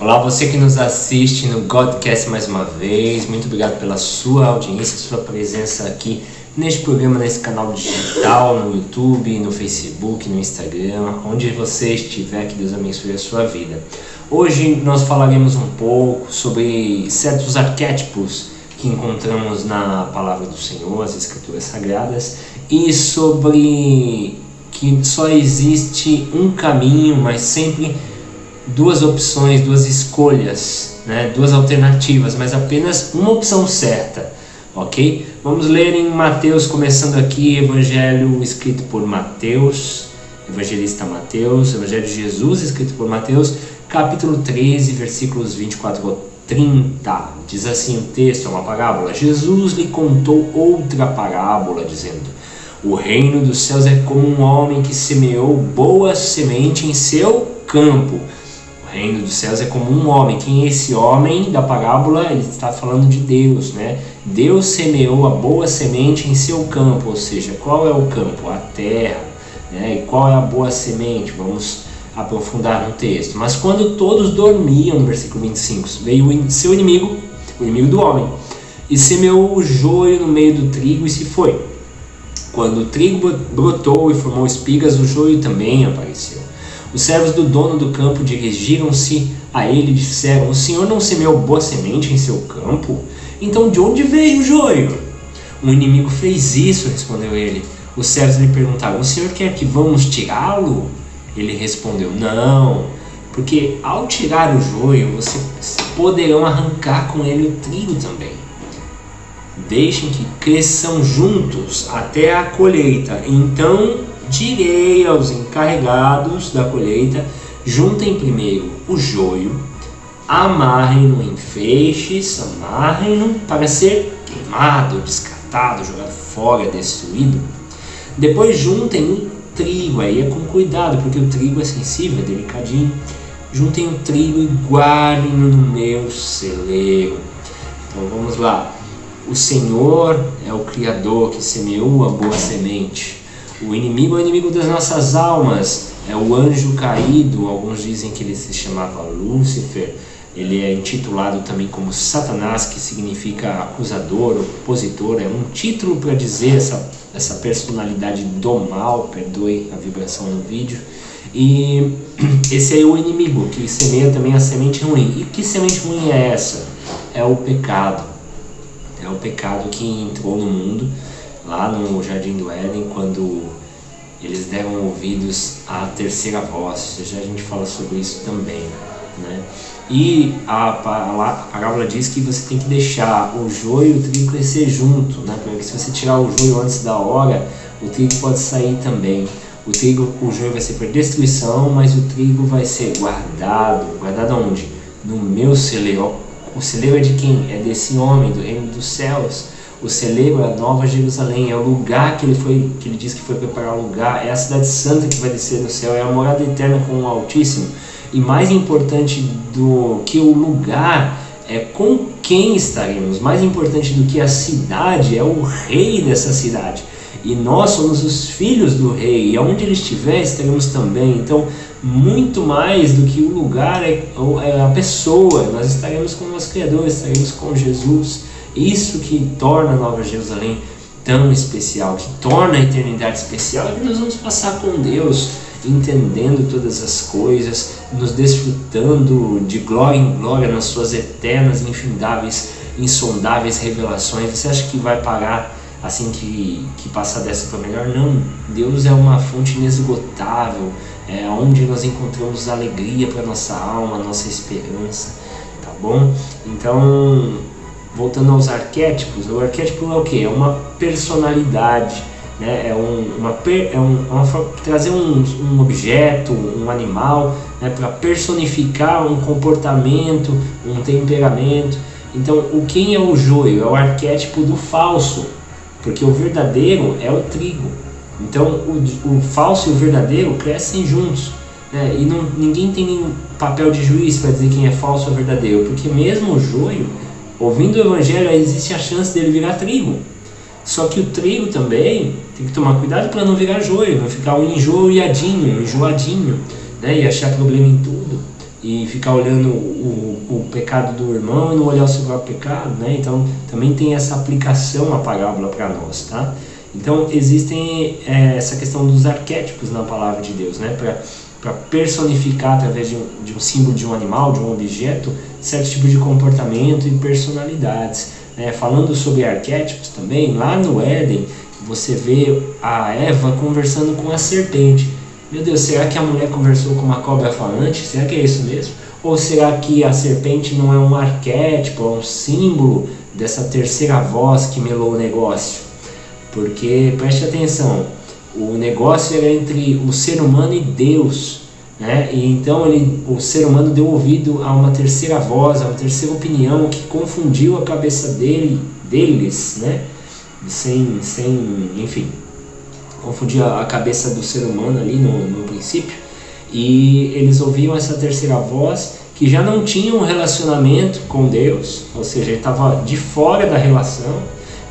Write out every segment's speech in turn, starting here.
Olá, você que nos assiste no Godcast mais uma vez, muito obrigado pela sua audiência, sua presença aqui neste programa, nesse canal digital, no YouTube, no Facebook, no Instagram, onde você estiver, que Deus abençoe a sua vida. Hoje nós falaremos um pouco sobre certos arquétipos que encontramos na Palavra do Senhor, as Escrituras Sagradas, e sobre que só existe um caminho, mas sempre duas opções, duas escolhas, né? Duas alternativas, mas apenas uma opção certa, ok? Vamos ler em Mateus, começando aqui, Evangelho escrito por Mateus, Evangelista Mateus, Evangelho de Jesus escrito por Mateus, capítulo 13, versículos 24 a 30. Diz assim o texto, é uma parábola. Jesus lhe contou outra parábola, dizendo: o reino dos céus é como um homem que semeou boa semente em seu campo. O reino dos céus é como um homem. Quem é esse homem da parábola? Ele está falando de Deus, né? Deus semeou a boa semente em seu campo, ou seja, qual é o campo? A terra, né? E qual é a boa semente? Vamos aprofundar no texto. Mas quando todos dormiam, no versículo 25, veio seu inimigo, o inimigo do homem, e semeou o joio no meio do trigo e se foi. Quando o trigo brotou e formou espigas, o joio também apareceu. Os servos do dono do campo dirigiram-se a ele e disseram: o senhor não semeou boa semente em seu campo? Então de onde veio o joio? O inimigo fez isso, respondeu ele. Os servos lhe perguntaram: o senhor quer que vamos tirá-lo? Ele respondeu: não, porque ao tirar o joio, vocês poderão arrancar com ele o trigo também. Deixem que cresçam juntos até a colheita. Então direi aos encarregados da colheita: juntem primeiro o joio, amarrem-no em feixes, amarrem-no para ser queimado, descartado, jogado fora, destruído. Depois juntem o trigo, aí é com cuidado, porque o trigo é sensível, é delicadinho. Juntem o trigo e guardem-no no meu celeiro. Então vamos lá. O Senhor é o Criador que semeou a boa semente. O inimigo é o inimigo das nossas almas, é o anjo caído. Alguns dizem que ele se chamava Lúcifer. Ele é intitulado também como Satanás, que significa acusador, opositor. É um título para dizer essa personalidade do mal, perdoe a vibração no vídeo. E esse é o inimigo, que semeia também a semente ruim. E que semente ruim é essa? É o pecado. É o pecado que entrou no mundo, lá no Jardim do Éden, quando eles deram ouvidos à terceira voz. Já a gente fala sobre isso também, né? E a parábola diz que você tem que deixar o joio e o trigo crescer junto, né? Porque se você tirar o joio antes da hora, o trigo pode sair também. O joio vai ser para destruição, mas o trigo vai ser guardado. Guardado aonde? No meu celeiro. O celeiro é de quem? É desse homem, do reino dos céus. O celeiro é a Nova Jerusalém, é o lugar que ele diz que foi preparar o lugar, é a cidade santa que vai descer no céu, é a morada eterna com o Altíssimo. E mais importante do que o lugar é com quem estaremos. Mais importante do que a cidade é o rei dessa cidade. E nós somos os filhos do rei, e aonde ele estiver estaremos também. Então, muito mais do que o lugar é a pessoa. Nós estaremos com o nosso Criador, estaremos com Jesus. Isso que torna a Nova Jerusalém tão especial, que torna a eternidade especial, é que nós vamos passar com Deus, entendendo todas as coisas, nos desfrutando de glória em glória nas suas eternas, infindáveis, insondáveis revelações. Você acha que vai parar assim que passar dessa para melhor? Não. Deus é uma fonte inesgotável, é onde nós encontramos alegria para nossa alma, nossa esperança, tá bom? Então, voltando aos arquétipos, o arquétipo é o quê? É uma personalidade, né? Trazer um objeto, um animal, né? Para personificar um comportamento, um temperamento. Então, quem é o joio? É o arquétipo do falso, porque o verdadeiro é o trigo. Então, o falso e o verdadeiro crescem juntos, né? E ninguém tem nenhum papel de juiz para dizer quem é falso ou verdadeiro, porque mesmo o joio, ouvindo o evangelho, existe a chance dele virar trigo. Só que o trigo também tem que tomar cuidado para não virar joio, não ficar um enjoadinho, né? E achar problema em tudo. e ficar olhando o pecado do irmão e não olhar o seu próprio pecado, né? Então também tem essa aplicação a parábola para nós, tá? Então existem essa questão dos arquétipos na palavra de Deus, né? Para personificar através de um símbolo de um animal, de um objeto, certo tipo de comportamento e personalidades, né? Falando sobre arquétipos também, lá no Éden você vê a Eva conversando com a serpente. Meu Deus, será que a mulher conversou com uma cobra falante? Será que é isso mesmo? Ou será que a serpente não é um arquétipo, é um símbolo dessa terceira voz que melou o negócio? Porque, preste atenção, o negócio era entre o ser humano e Deus, né? E então o ser humano deu ouvido a uma terceira voz, a uma terceira opinião que confundiu a cabeça deles, né? Enfim, confundia a cabeça do ser humano ali no princípio, e eles ouviam essa terceira voz que já não tinha um relacionamento com Deus, ou seja, ele estava de fora da relação,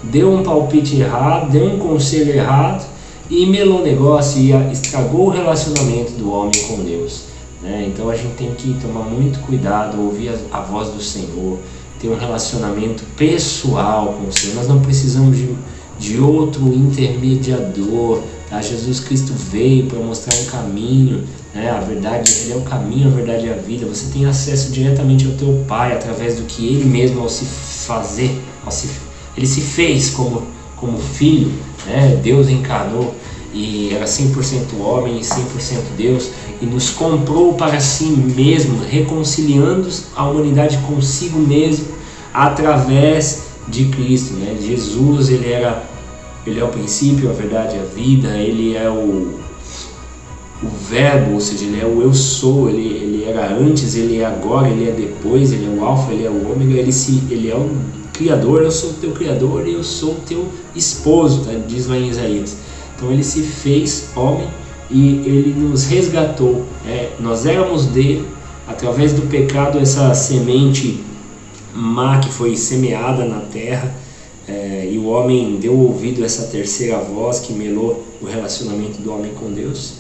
deu um palpite errado, deu um conselho errado e melou o negócio e estragou o relacionamento do homem com Deus, né? Então a gente tem que tomar muito cuidado, ouvir a voz do Senhor, ter um relacionamento pessoal com o Senhor. Nós não precisamos de outro intermediador, tá? Jesus Cristo veio para mostrar um caminho, né? A verdade, Ele é o caminho, a verdade e a vida. Você tem acesso diretamente ao teu Pai através do que Ele mesmo, Ele se fez como filho, né? Deus encarnou e era 100% homem e 100% Deus, e nos comprou para si mesmo, reconciliando a humanidade consigo mesmo através de Cristo, né? Jesus, ele é o princípio, a verdade e a vida, ele é o verbo, ou seja, ele é o eu sou, ele era antes, ele é agora, ele é depois, ele é o alfa, ele é o ômega, ele é o criador, eu sou o teu criador e eu sou o teu esposo, tá? Diz lá em Isaías. Então ele se fez homem e ele nos resgatou, nós éramos dele, através do pecado, essa semente má que foi semeada na terra, e o homem deu ouvido a essa terceira voz que melou o relacionamento do homem com Deus.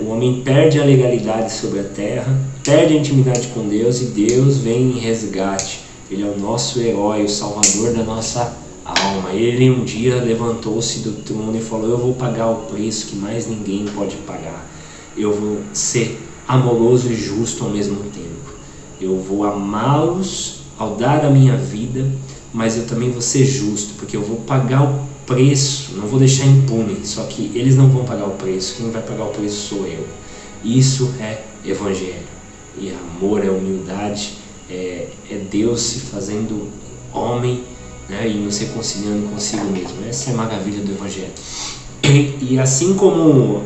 O homem perde a legalidade sobre a terra, perde a intimidade com Deus, e Deus vem em resgate. Ele é o nosso herói, o salvador da nossa alma. Ele um dia levantou-se do trono e falou: eu vou pagar o preço que mais ninguém pode pagar. Eu vou ser amoroso e justo ao mesmo tempo. Eu vou amá-los ao dar a minha vida, mas eu também vou ser justo, porque eu vou pagar o preço, não vou deixar impune. Só que eles não vão pagar o preço, quem vai pagar o preço sou eu. Isso é evangelho, e amor é humildade, é Deus se fazendo homem, né, e nos reconciliando consigo mesmo. Essa é a maravilha do evangelho. E assim como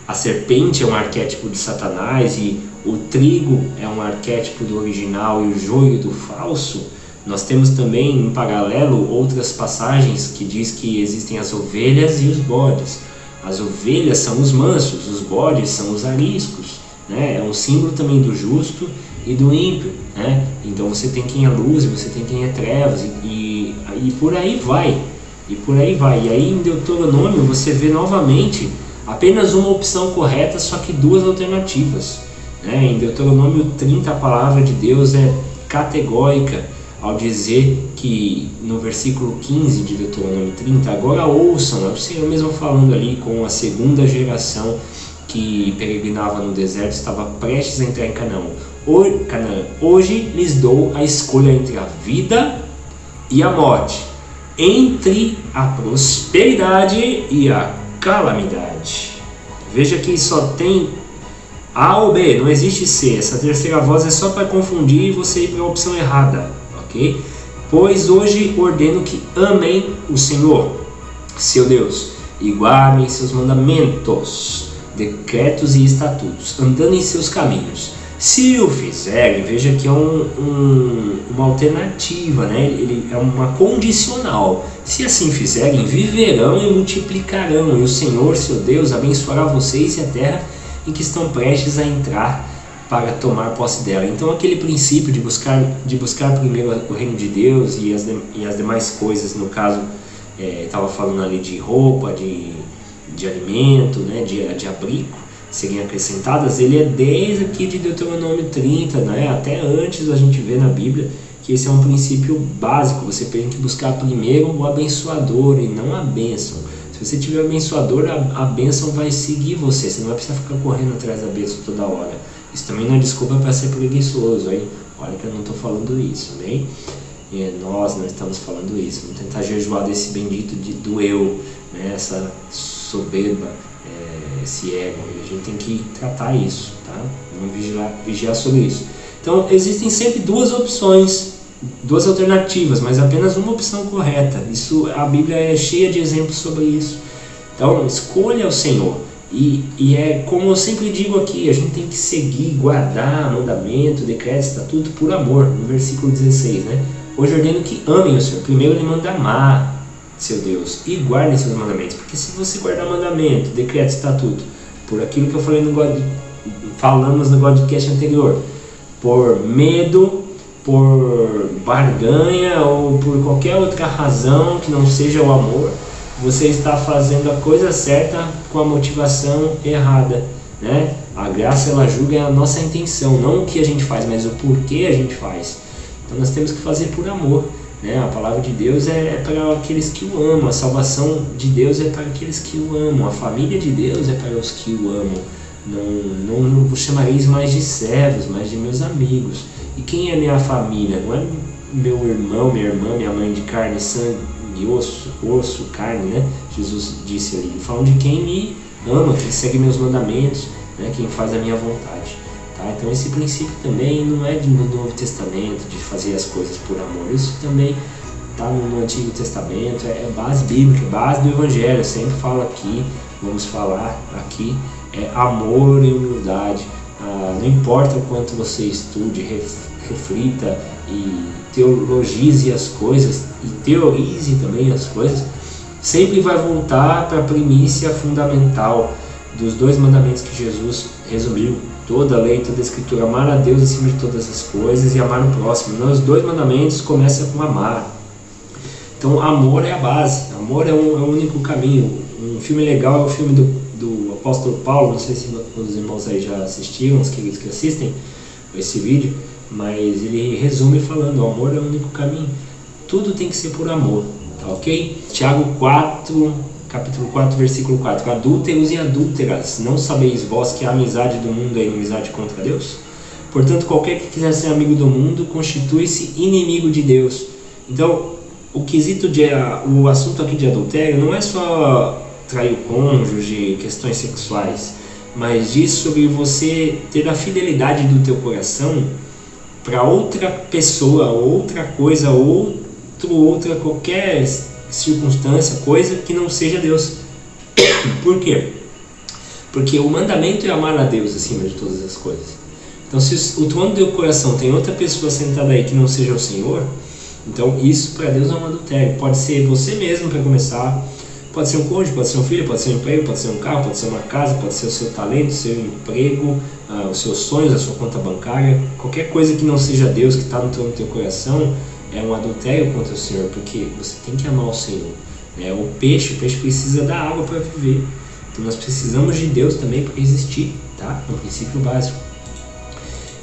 a serpente é um arquétipo de Satanás e o trigo é um arquétipo do original e o joio do falso, nós temos também em paralelo outras passagens que diz que existem as ovelhas e os bodes. As ovelhas são os mansos, os bodes são os ariscos, né? É um símbolo também do justo e do ímpio, né? Então você tem quem é luz e você tem quem é trevas, e por aí vai, e aí em Deuteronômio você vê novamente apenas uma opção correta, só que duas alternativas, né? Em Deuteronômio 30 a palavra de Deus é categórica ao dizer que no versículo 15 de Deuteronômio 30, agora ouçam, é o Senhor mesmo falando ali com a segunda geração que peregrinava no deserto, estava prestes a entrar em Canaã. Hoje lhes dou a escolha entre a vida e a morte, entre a prosperidade e a calamidade. Veja que só tem A ou B, não existe C. Essa terceira voz é só para confundir e você ir para a opção errada, ok? Pois hoje ordeno que amem o Senhor, seu Deus, e guardem seus mandamentos, decretos e estatutos, andando em seus caminhos. Se o fizerem, veja que é uma alternativa, né? Ele é uma condicional. Se assim fizerem, viverão e multiplicarão, e o Senhor, seu Deus, abençoará vocês e a terra em que estão prestes a entrar para tomar posse dela. Então aquele princípio de buscar primeiro o reino de Deus e as demais coisas, no caso, estava falando ali de roupa, de alimento, né, de abrigo, serem acrescentadas, ele é desde aqui de Deuteronômio 30, né? Até antes a gente vê na Bíblia que esse é um princípio básico. Você tem que buscar primeiro o abençoador e não a bênção. Se você tiver abençoador, a bênção vai seguir você. Você não vai precisar ficar correndo atrás da bênção toda hora. Isso também não é desculpa para ser preguiçoso, hein? Olha que eu não estou falando isso, amém? Nós não estamos falando isso. Vamos tentar jejuar desse bendito do eu, né? Essa soberba, esse ego. A gente tem que tratar isso, tá? Vamos vigiar sobre isso. Então, existem sempre duas opções, duas alternativas, mas apenas uma opção correta. Isso, a Bíblia é cheia de exemplos sobre isso. Então, escolha o Senhor. E é como eu sempre digo aqui, a gente tem que seguir, guardar mandamento, decreto, estatuto por amor, no versículo 16, né? Hoje ordeno que amem o Senhor. Primeiro ele manda amar seu Deus e guardem seus mandamentos. Porque se você guardar mandamento, decreto, estatuto, por aquilo que eu falei falamos no podcast anterior, por medo, por barganha ou por qualquer outra razão que não seja o amor, você está fazendo a coisa certa com a motivação errada, né? A graça, ela julga a nossa intenção, não o que a gente faz, mas o porquê a gente faz. Então nós temos que fazer por amor, né? A palavra de Deus é para aqueles que o amam, a salvação de Deus é para aqueles que o amam, a família de Deus é para os que o amam. Não vos chamareis mais de servos, mas de meus amigos. E quem é minha família? Não é meu irmão, minha irmã, minha mãe de carne, sangue, osso, carne, né? Jesus disse ali. Falando de quem me ama, quem segue meus mandamentos, né? Quem faz a minha vontade. Tá? Então esse princípio também não é do Novo Testamento, de fazer as coisas por amor. Isso também está no Antigo Testamento, é base bíblica, base do Evangelho. Eu sempre falo aqui, vamos falar aqui, é amor e humildade. Não importa o quanto você estude, reflita e teologize as coisas, e teorize também as coisas, sempre vai voltar para a primícia fundamental dos dois mandamentos que Jesus resumiu. Toda a lei, toda a escritura, amar a Deus acima de todas as coisas e amar o próximo. Os dois mandamentos começam com amar. Então amor é a base, amor é o único caminho. Um filme legal é o filme do apóstolo Paulo, não sei se os irmãos aí já assistiram, os queridos que assistem esse vídeo, mas ele resume falando, o amor é o único caminho. Tudo tem que ser por amor, tá ok? Tiago 4, capítulo 4, versículo 4. Adúlteros e adúlteras, não sabeis vós que a amizade do mundo é inimizade contra Deus? Portanto, qualquer que quiser ser amigo do mundo, constitui-se inimigo de Deus. Então, o assunto aqui de adultério não é só trair o cônjuge, questões sexuais, mas diz sobre você ter a fidelidade do teu coração para outra pessoa, outra coisa, outra qualquer circunstância, coisa que não seja Deus. Por quê? Porque o mandamento é amar a Deus acima de todas as coisas. Então se o trono do teu coração tem outra pessoa sentada aí que não seja o Senhor, então isso para Deus é um adultério. Pode ser você mesmo para começar, pode ser um cônjuge, pode ser um filho, pode ser um emprego, pode ser um carro, pode ser uma casa, pode ser o seu talento, o seu emprego, os seus sonhos, a sua conta bancária. Qualquer coisa que não seja Deus, que está no teu coração, é um adultério contra o Senhor, porque você tem que amar o Senhor. O peixe precisa da água para viver. Então nós precisamos de Deus também para existir, tá? É um princípio básico.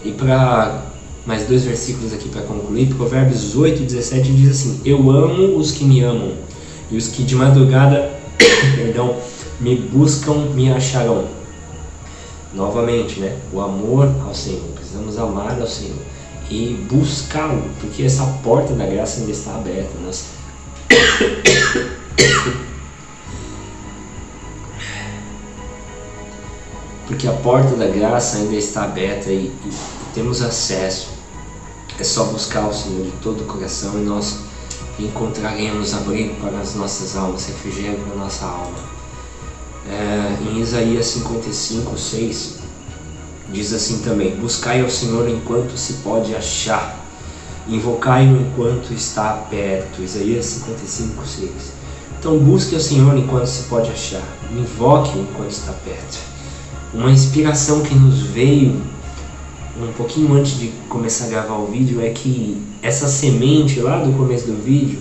E para mais dois versículos aqui para concluir, Provérbios 8, 17 diz assim: eu amo os que me amam, e os que de madrugada me buscam me acharão. Novamente, né? O amor ao Senhor, precisamos amar ao Senhor e buscá-lo, porque essa porta da graça ainda está aberta. Porque a porta da graça ainda está aberta e temos acesso. É só buscar o Senhor de todo o coração e nós encontraremos abrigo para as nossas almas, refrigério para a nossa alma. Em Isaías 55, 6 diz assim também: buscai ao Senhor enquanto se pode achar, invocai-o enquanto está perto. Isaías 55, 6. Então busque ao Senhor enquanto se pode achar, invoque-o enquanto está perto. Uma inspiração que nos veio um pouquinho antes de começar a gravar o vídeo é que essa semente lá do começo do vídeo,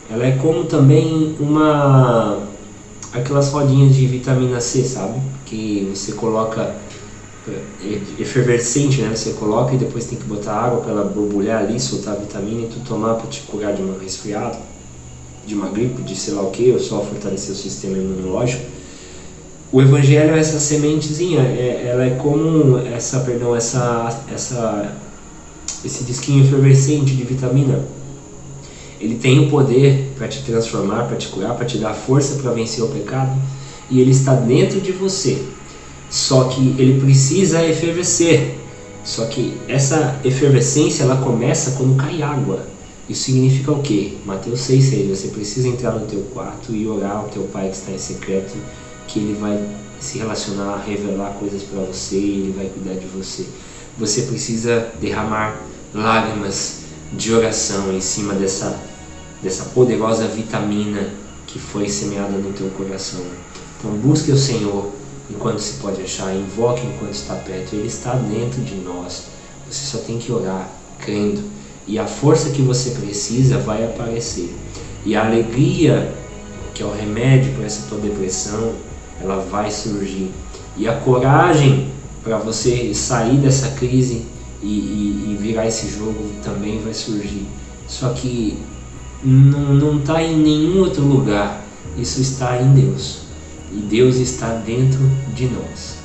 ela é como também aquelas rodinhas de vitamina C, sabe? Que você coloca efervescente, né? Você coloca e depois tem que botar água para ela borbulhar ali, soltar a vitamina e tu tomar para te curar de um resfriado, de uma gripe, de sei lá o que, ou só fortalecer o sistema imunológico. O Evangelho é essa sementezinha, ela é como esse disquinho efervescente de vitamina. Ele tem o poder para te transformar, para te curar, para te dar força para vencer o pecado, e ele está dentro de você. Só que ele precisa efervescer. Só que essa efervescência ela começa quando cai água. Isso significa o quê? Mateus 6,6. Você precisa entrar no teu quarto e orar ao teu Pai que está em secreto, que ele vai se relacionar, revelar coisas para você e ele vai cuidar de você. Você precisa derramar lágrimas de oração em cima dessa poderosa vitamina que foi semeada no teu coração. Então busque o Senhor enquanto se pode achar, invoque enquanto está perto. Ele está dentro de nós. Você só tem que orar, crendo, e a força que você precisa vai aparecer. E a alegria, que é o remédio para essa tua depressão, ela vai surgir. E a coragem para você sair dessa crise e virar esse jogo também vai surgir. Só que não está em nenhum outro lugar. Isso está em Deus. E Deus está dentro de nós.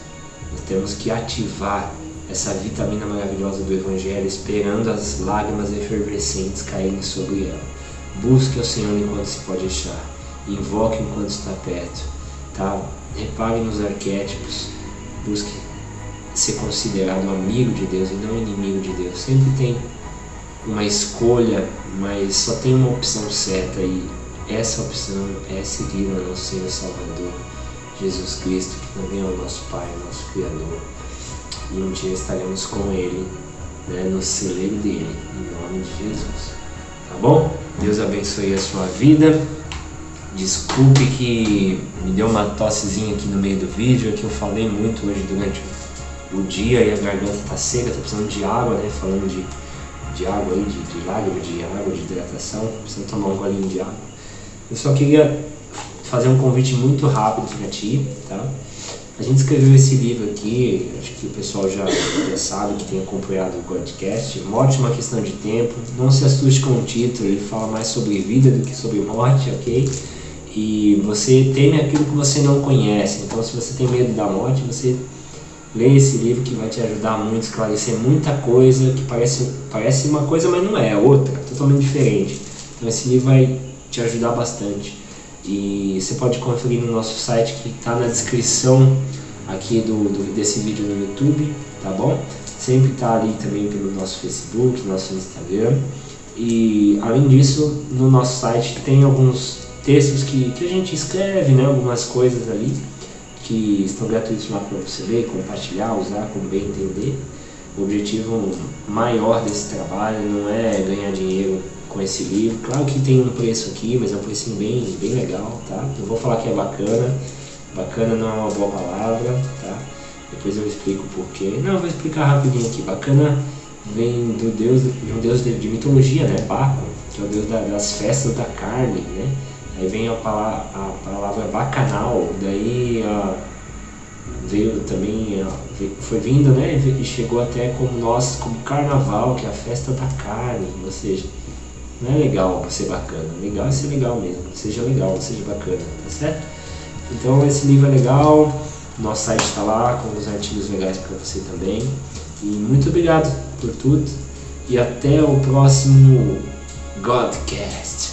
Nós temos que ativar essa vitamina maravilhosa do Evangelho, esperando as lágrimas efervescentes caírem sobre ela. Busque o Senhor enquanto se pode achar. Invoque enquanto está perto. Tá? Repare nos arquétipos. Busque ser considerado amigo de Deus e não inimigo de Deus. Sempre tem uma escolha, mas só tem uma opção certa, e essa opção é seguir o nosso Senhor e Salvador, Jesus Cristo, que também é o nosso Pai, o nosso Criador. E um dia estaremos com Ele, né, no celeiro dele, em nome de Jesus. Tá bom? Deus abençoe a sua vida. Desculpe que me deu uma tossezinha aqui no meio do vídeo, é que eu falei muito hoje durante o dia e a garganta tá seca, tô precisando de água, né? Falando de água aí, de lágrima, de água, de hidratação, precisando tomar um golinho de água. Eu só queria fazer um convite muito rápido para ti, tá? A gente escreveu esse livro aqui, acho que o pessoal já sabe, que tem acompanhado o podcast. Morte é uma questão de tempo, não se assuste com o título, ele fala mais sobre vida do que sobre morte, ok? E você teme aquilo que você não conhece, então se você tem medo da morte, você lê esse livro que vai te ajudar muito, esclarecer muita coisa que parece uma coisa, mas não é, outra, totalmente diferente. Então esse livro vai te ajudar bastante. E você pode conferir no nosso site, que está na descrição aqui desse vídeo no YouTube, tá bom? Sempre está ali também pelo nosso Facebook, nosso Instagram. E além disso, no nosso site tem alguns textos que a gente escreve, né? Algumas coisas ali que estão gratuitos lá para você ler, compartilhar, usar como bem entender. O objetivo maior desse trabalho não é ganhar dinheiro com esse livro. Claro que tem um preço aqui, mas é um preço bem legal, tá? Eu vou falar que é bacana. Bacana não é uma boa palavra, tá? Depois eu explico o porquê. Não, eu vou explicar rapidinho aqui. Bacana vem de um deus de mitologia, né? Baco, que é o deus das festas da carne, né? Aí vem a palavra bacanal, daí veio também, foi vindo, né? E chegou até como carnaval, que é a festa da carne, ou seja, não é legal ser bacana, legal é ser legal mesmo, seja legal, seja bacana, tá certo? Então esse livro é legal, nosso site está lá com os artigos legais para você também. E muito obrigado por tudo e até o próximo Godcast.